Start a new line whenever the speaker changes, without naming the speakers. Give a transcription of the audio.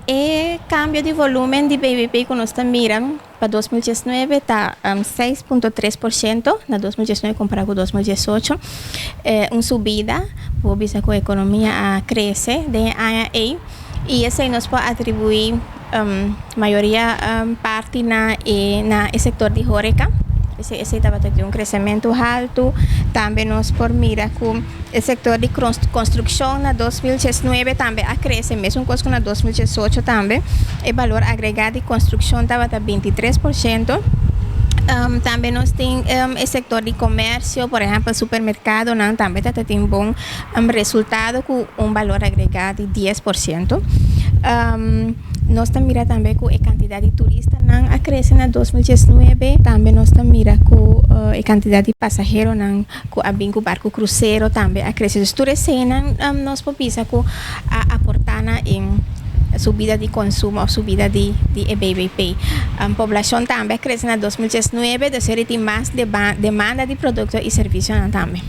E cambio de volumen de BBP que nós miramos para 2019 está 6,3% na 2019 comparado com 2018. Uma subida, vou dizer que a economia cresce de ano a ano. E isso aí nós podemos atribuir maioria parte na setor de Horeca. Esse estava tendo crescimento alto. Também nós por mirar com o setor de construção na 2019 também cresce, mesmo coisa que na 2018 também. O valor agregado de construção estava 23%. Também nós temos o setor de comércio, por exemplo, supermercado, também está tendo bom resultado com valor agregado de 10%. Nós miramos também com a quantidade de turistas a crescer na 2019. Também nós miramos com a quantidade de passageiros que vêm com o barco cruzeiro também a crescer. Tudo isso nós podemos aportar em subida de consumo, subida de BBP. A população também cresce na 2019, de ser mais demanda de produtos e serviços também.